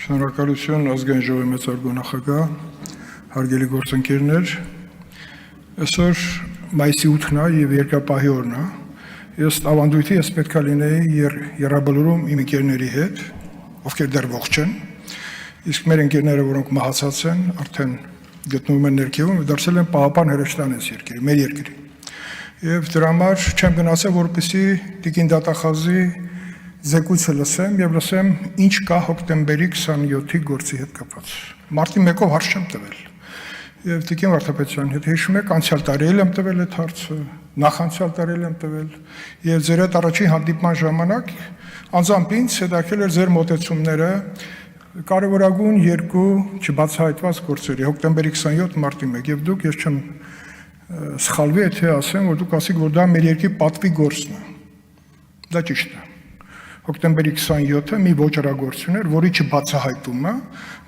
Շնորհակալություն ազգային ժողովի մեծարգո նախագահ, հարգելի գործընկերներ, այսօր մայիսի 8-ն է եւ երկրապահի օրն է։ Ես ավանդույթի պետք է լինեի եռաբլուրում իմ ընկերների հետ, ովքեր դեռ ողջ են, իսկ մեր ընկերները, որոնք մահացած են, արդեն գտնվում են ներքևում, դարձել են պահապան հրեշտան այս երկրի, մեր երկրի։ Եվ դրա համար չեմ գնացել, որպեսզի Տիկին Դատախազի զեկույցը լսեմ եւ լսեմ ինչ կա հոկտեմբերի 27-ի գործի հետ կապված։ Մարտի 1-ով հարց չեմ տվել։ Եվ Տիկին Վարդապետյան, եթե հիշում եք, անցյալ տարի եմ տվել այդ հարցը, նախանցյալ տարի եմ տվել, եւ ձեր այդ առաջին հանդիպման ժամանակ անձամբ ինձ հետաքրքրել էր ձեր մոտեցումները կարևորագույն երկու չբացահայտված գործերի՝ հոկտեմբերի 27, մարտի 1, եւ դուք ես չեմ սխալվի, եթե ասեմ, որ դուք ասիք, որ դա մեր երկրի պատվի գործն է։ Դա ճիշտ է։ Հոկտեմբերի 27-ը մի ոչռագործություն էր, որի չբացահայտումը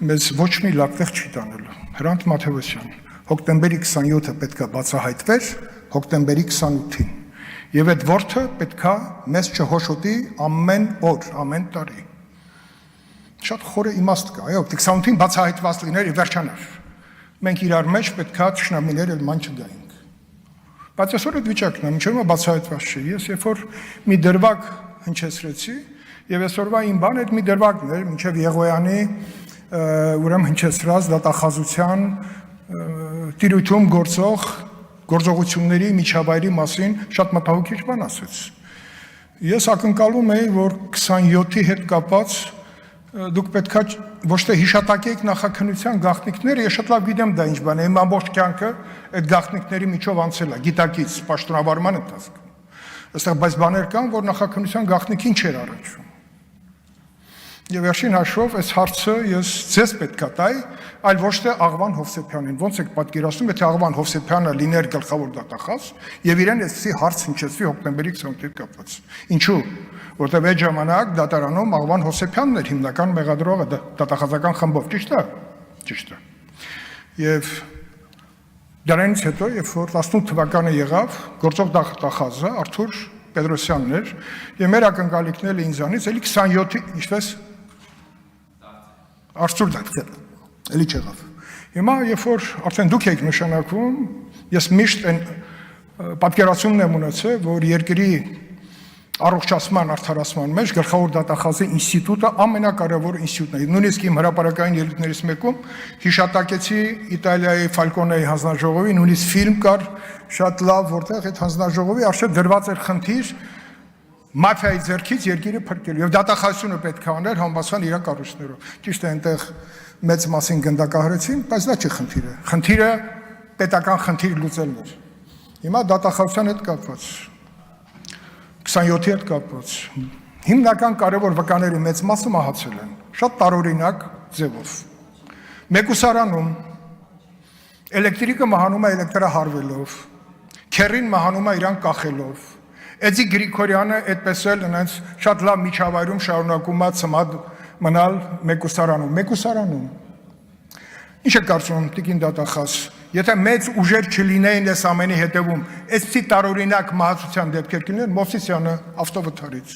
մեզ ոչ մի լավ տեղ չի տանելու։ Հրանտ Մաթևոսյան, հոկտեմբերի 27-ը պետք է բացահայտվեր հոկտեմբերի 28-ին։ Եվ այդ որդը պետք է մեզ չհոշոտի ամեն օր, ամեն տարի։ Շատ խորը իմաստ կա, այո, 28-ին բացահայտված լիներ եւ վերջանար։ Մենք իրար մեջ պետք է ճշնամիներ էլ ման չգայինք։ Բայց այսօր այդ վիճակն է, մինչև հիմա բացահայտված չի։ Ես երբ որ մի դրվագ հնչեցրեցի եւ այսօրվա իմ բանը այդ մի դրվագն էր մինչեւ Եղոյանի ուրեմն հնչեցրած դատախազության տիրույթում գործող գործողությունների միջավայրի մասին շատ մտահոգիչ բան ասեց։ Ես ակնկալում էի, որ 27-ի հետ կապած դուք պետքա ոչ թե հիշատակեք նախաքննության գաղտնիքները, ես շատ լավ գիտեմ դա ինչ բան է, իմ ամբողջ կյանքը այդ գաղտնիքների միջով անցել է, գիտակից, պաշտոնավարման ընթացքում։ Այստեղ բայց բաներ կան, որ նախաքննության գաղտնիքին չէր առնչվում։ Եվ վերջին հաշվով այս հարցը ես ձեզ պետք է տայի, այլ ոչ թե Աղվան Հովսեփյանին։ Ոնց եք պատկերացնում, եթե Աղվան Հովսեփյանը լիներ գլխավոր դատախազ եւ իրեն այսպիսի հարց հնչեցվի հոկտեմբերի 28-ի կապված։ Ինչու՞։ Որտեղ այդ ժամանակ դատարանում Աղվան Հովսեփյանն էր հիմնական մեղադրողը դատախազական խմբով, ճիշտ է։ Ճիշտ է։ Եվ դրանից հետո, երբ որ 18 թվականը եղավ, գործող դատախազը Արթուր Պետրոսյանն էր, եւ մեր ակնկալիքները ինձանից էլի 27-ի, ինչպես Արթուր դատել, էլի չեղավ։ Հիմա, երբ որ արդեն դուք եք նշանակվում, ես միշտ այն պատկերացումն եմ ունեցել, որ երկրի առողջացման արդարացման մեջ գլխավոր դատախազի ինստիտուտը ամենակարևոր ինստիտուտն է։ Նույնիսկ իմ հրապարակային ելույթներից մեկում հիշատակեցի Իտալիայի Ֆալկոնեի հանձնաժողովի, նույնիսկ ֆիլմ կար շատ լավ, որտեղ այդ հանձնաժողովի արժե դրված էր խնդիր մաֆիայի ձեռքից երկիրը փրկելու եւ դատախազությունը պետք է աներ համապատասխան իր կառույցներով։ Ճիշտ է, այնտեղ մեծ մասին գնդակահարեցին, բայց դա չի խնդիրը։ Խնդիրը պետական խնդիր լուծելն էր։ Հիմա դատախազության հետ կապված 27-ի հետ կապված հիմնական կարևոր վկաների մեծ մասը մահացել են, շատ տարօրինակ ձևով։ Մեկուսարանում էլեկտրիկը մահանում է էլեկտրահարվելով, քեռին մահանում է իրան կախելով։ Էդի Գրիգորյանը այդպես էլ այնց շատ լավ միջավայրում շարունակում է ծմադ մնալ մեկուսարանում։ Ինչ է կարծում Տիկին Դատախազ, եթե մեծ ուժեր չլինեին այս ամենի հետևում, այսպիսի տարօրինակ մահացության դեպքեր կլինեն, Մովսիսյանը ավտովթարից։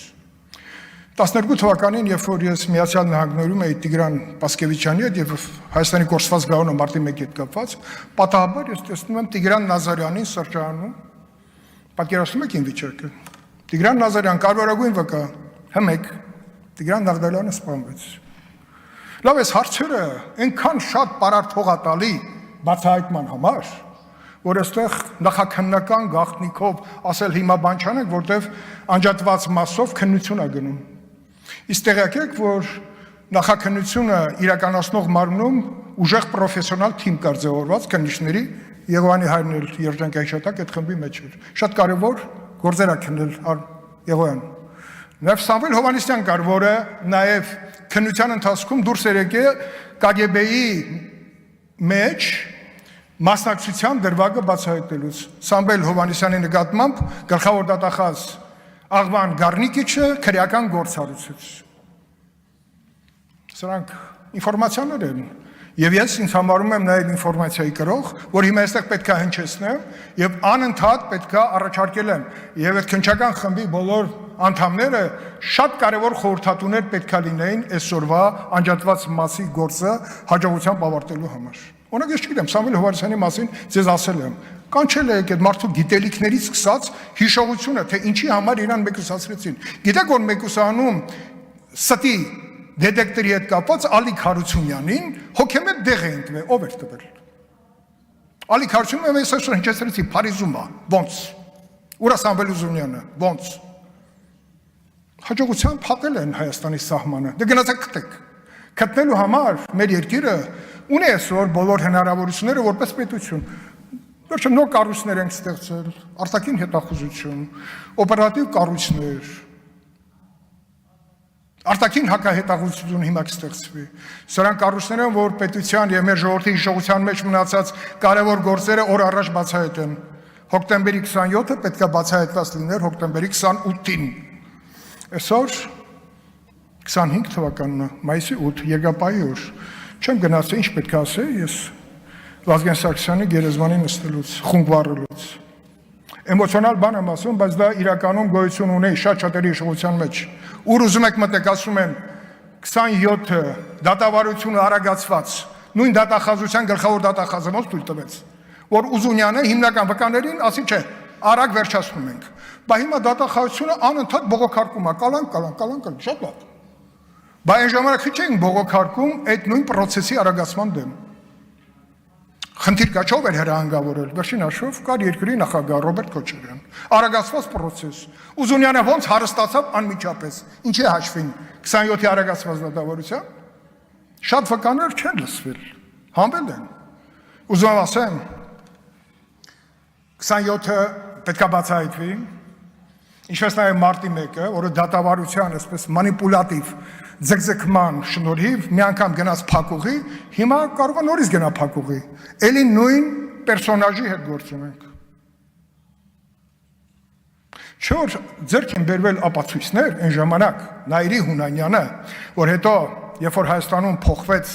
12 թվականին, երբ որ ես Միացյալ Նահանգներում էի Տիգրան Պասկևիչյանի հետ եւ Հայաստանի կորսված գաղտնի մարտի 1-ի հետ կապված, պատահաբար ես տեսնում եմ Տիգրան Նազարյանին սրճարանում։ Պատկերացնում եք ին վիճակը։ Տիգրան Նազարյան կարևորագույն վկա, հմեք, Տիգրան Նաղդալյանը սպանվեց։ Լավ, այս հարցերը այնքան շատ պարարթողատալի բացահայտման համար, որ այստեղ նախաքննական գաղտնիքով ասել հիմա բան չանենք, որտեվ անջատված մասով քննություն է գնում։ Իսկ տեղյակ եք, որ նախաքննությունը իրականացնող մարմնում ուժեղ պրոֆեսիոնալ թիմ կար ձևավորված քննիչների, Եղոյանի հայրն էլ երջանկայի շատակ այդ խմբի մեջ էր։ Շատ կարևոր գործեր ա քննել Եղոյան։ Նաև Սամվել Հովհաննիսյան կար, որը նաև քննության ընթացքում դուրս էր եկել KGB-ի մեջ մասնակցության դրվագը բացահայտելուց։ Սամվել Հովհաննիսյանի նկատմամբ գլխավոր դատախազ Աղվան Գառնիկիչը քրեական գործ հարուցեց։ Սրանք ինֆորմացիաներ են։ Եվ ես ինձ համարում եմ նաև ինֆորմացիայի կրող, որ հիմա այստեղ պետք է հնչեցնեմ եւ անընդհատ պետք է առաջարկել եմ եւ այդ քննչական խմբի բոլոր անդամները շատ կարևոր խորհրդատուներ պետք է լինեին այսօրվա անջատված մասի գործը հաջողությամբ ավարտելու համար։ Օրինակ ես չգիտեմ, Սամվել Հովհաննիսյանի մասին ձեզ ասել եմ, կանչել եք այդ մարդու գիտելիքներից սկսած հիշողությունը, թե ինչի համար իրան մեկուսացրեցին։ Գիտեք, որ մեկուսանում ստի դետեկտորի հետ կապված Ալիկ Հարությունյանին հոգեմետ դեղ էին տվել, ով էր տվել։ Ալիկ Հարությունյանը ես այսօր հնչեցրեցի Փարիզում է, ոնց։ Ուրա Սամվել Ուզունյանը, ոնց։ Հաջողությամբ փակել են Հայաստանի սահմանը։ Դե գնացեք գտեք։ Գտնելու համար մեր երկիրը ունի այսօր բոլոր հնարավորությունները որպես պետություն։ Վերջը նոր կառույցներ ենք ստեղծել, արտաքին հետախուզություն, օպերատիվ կառույցներ, արտաքին հակահետախուզություն հիմա կստեղծվի։ Սրանք կառույցներ են, որ պետության եւ մեր ժողովրդի հիշողության մեջ մնացած կարևոր գործերը օր առաջ բացահայտեն։ Հոկտեմբերի 27-ը պետք է բացահայտված լիներ հոկտեմբերի 28-ին։ Այսօր 25 թվականն է, մայիսի 8, Երկրապահի օր։ Չեմ գնացել, ինչ պետք է ասել, ես Վազգեն Սարգսյանի գերեզմանին նստելուց, խունկ վառելուց։ Էմոցիոնալ բան եմ ասում, բայց դա իրականում գոյություն ունի շատ շատերի հիշողության մեջ։ Ուր ուզում եք մտեք, ասում են 27-ը դատավարությունը արագացված, նույն դատախազության գլխավոր դատախազը ոնց թույլ տվեց, որ Ուզունյանը հիմնական վկաներին ասի չէ, արագ վերջացնում ենք։ Բա հիմա դատախազությունը անընդհատ բողոքարկում է, կալանք, շատ լավ։ Բա այն ժամանակ քիչ էին բողոքարկում այդ նույն process-ի արագացման դեմ։ Խնդիր կա չով էր հրահանգավորել, վերջին հաշվով կար երկրի նախագահ Ռոբերտ Քոչարյան, արագացված process։ Ուզունյանը ոնց հարստացավ անմիջապես, ինչի հաշվին 27-ի արագացված դատավարության, շատ վկաներ չեն լսվել, հանվել են։ Ուզում եմ ասեմ, 27-ը պետք է բացահայտվի, ինչպես նաև մարտի 1-ը, որը դատավարության այսպես մանիպուլատիվ ձգձգման շնորհիվ մի անգամ գնաց փակուղի, հիմա կարող է նորից գնա փակուղի, էլի նույն պերսոնաժի հետ գործ ունենք։ Չէ՞ որ ձեռքին բերվել ապացույցներ այն ժամանակ Նայիրի Հունանյանը, որ հետո երբ որ Հայաստանում փոխվեց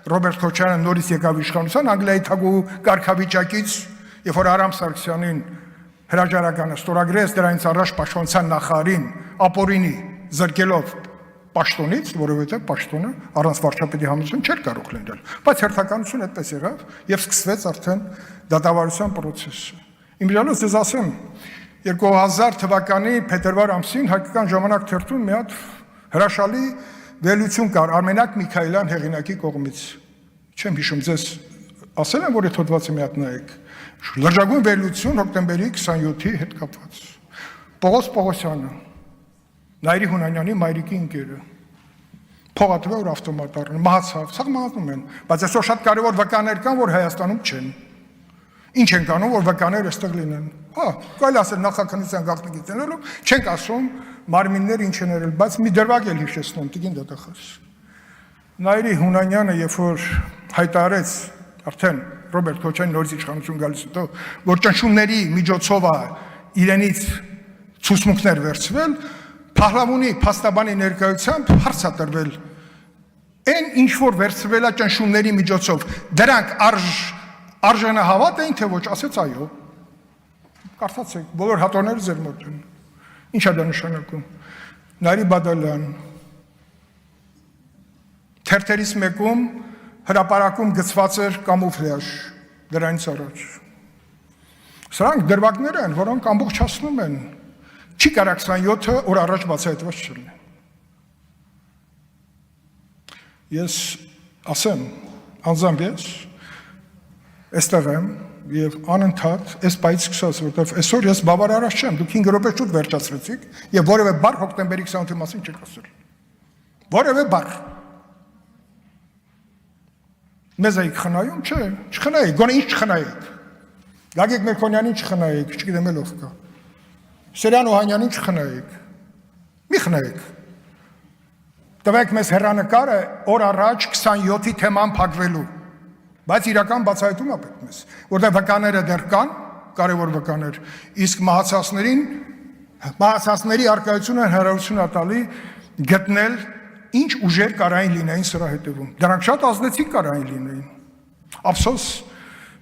Ռոբերտ Քոչարյանը նորից եկավ իշխանության Անգլիայի թագուհու կարգավիճակից, երբ որ Արամ Սարգսյանին հրաժարականը ստորագրեց, դրանից առաջ պաշտպանության նախարարին ապօրինի զրկելով պաշտոնից, որովհետև պաշտոնը առանց վարչապետի համոզություն չէր կարող լինել, բայց հերթականությունը այդպես եղավ եւ սկսվեց արդեն դատավարության process-ը։ Իմիջիալոց ձեզ ասեմ, 2000 թվականի փետրվար ամսին Հայկական ժամանակ թերթում մի հատ հրաշալի վերլուծություն կար Արմենակ Միքայելյան հեղինակի կողմից։ Չեմ հիշում, ձեզ ասել եմ, որ այդ հոդվածը մի հատ նայեք։ Լրջագույն վերլուծություն հոկտեմբերի 27-ի հետ կապված։ Պողոս Պողոսյանը, Նայիրի Հունանյանի մայրիկի ընկերը, փողատվե որ ավտոմատ առնի, մահացավ, սա մահացնում են, բայց այսօր շատ կարևոր վկաներ կան, որ Հայաստանում չեն։ Ինչ են կանում, որ վկաներ այստեղ լինեն։ Հա, կարելի ասել նախաքննության գաղտնիքից ելնելով, չենք ասում մարմինները ինչ են եղել, բայց մի դրվագ էլ հիշեցնում, տիկին դատախազ։ Նայիրի Հունանյանը, երբ որ հայտարարեց արդեն Ռոբերտ Քոչարյանի նորից իշխանություն գալուց հետո, որ ճնշումների միջոցով է իրենից ցուցմունքներ վերցվել, Փահլավունի փաստաբանի ներկայությամբ հարց է տրվել։ Այն ինչ որ վերցվել է ճնշումների միջոցով, դրանք արժանահավատ էին թե ոչ, ասեց այո։ Կարծացեք, բոլոր հատորները ձեր մոտ են։ Ինչ է դա նշանակում։ Նարի Բադալյան թերթերից մեկում հրապարակում գծված էր կամուֆլյաժ դրանից առաջ։ Սրանք դրվագներ են, որոնք ամբողջացնում են։ Չի կարող 27-ը օր առաջ բացահայտված չլինի։ Ես ասեմ, անձամբ ես այստեղ եմ եւ անընդհատ այս պայից սկսած, որտեղ այսօր ես բավարարած չեմ, դուք 5 րոպե շուտ վերջացրեցիք եւ որևէ բառ հոկտեմբերի 28-ի մասին չեք ասել։ Որևէ բառ։ Մեզ եք խնայում, չէ, չխնայեք, գոնե ինչ չխնայեք։ Գագիկ Մերկոնյանին չխնայեք, չգիտեմ ով կա։ Սերյան Օհանյանին չխնայեք, մի խնայեք, տվեք մեզ հեռանկարը օր առաջ 27-ի թեման փակվելու, բայց իրական բացահայտում է պետք մեզ, որտեղ վկաները դեռ կան, կարևոր վկաներ, իսկ մահացածների առկայությունը հնարավորություն է տալի գտնել ինչ ուժեր կարային լինեին սրա հետևում, դրանք շատ ազդեցիկ կարային լինեին, ափսոս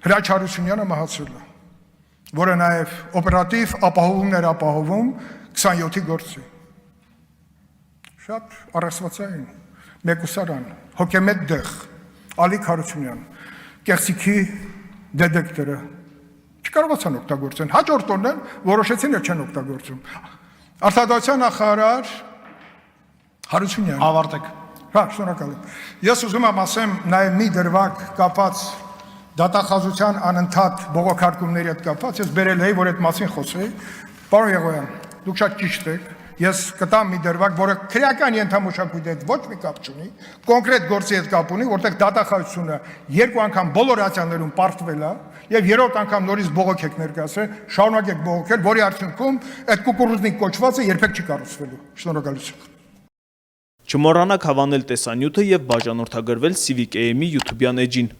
Հրաչ Հարությունյանը մահացել է, որը նաև օպերատիվ ապահովումներ ապահովում 27-ի գործի։ շատ առասվածային, մեկուսարան, հոգեմետ դեղ, Ալիկ Հարությունյան, կեղծիքի դետեկտորը չկարողացան օգտագործեն, հաջորդ օրն որոշեցին չեն օգտագործում։ Արտադրության նախարար Հարությունյան։ Ավարտեք։ Հա, շնորհակալ եմ։ Ես ուզում եմ ասեմ նաև մի դրվագ կապած դատախազության անընդհատ բողոքարկումների հետ կապած, ես բերել էի, որ այդ մասին խոսեի։ Պարոն Եղոյան, դուք շատ ճիշտ եք։ Ես կտամ մի դրվագ, որը քրեական ենթամշակույթի հետ ոչ մի կապ չունի, կոնկրետ գործի հետ կապ ունի, որտեղ դատախազությունը երկու անգամ բոլոր ատյաններում պարտվել է, եւ երրորդ անգամ նորից բողոք եք ներկայացրել, շարունակեք բողոքել, որի արդյունքում այդ կուկուռուզնիկ կոչվածը երբեք չի կառուցվելու։ Շնորհակալություն։ Չմոռանաք հավանել տեսանյութը եւ բաժանորդագրվել Civic AM-ի YouTube-յան էջին։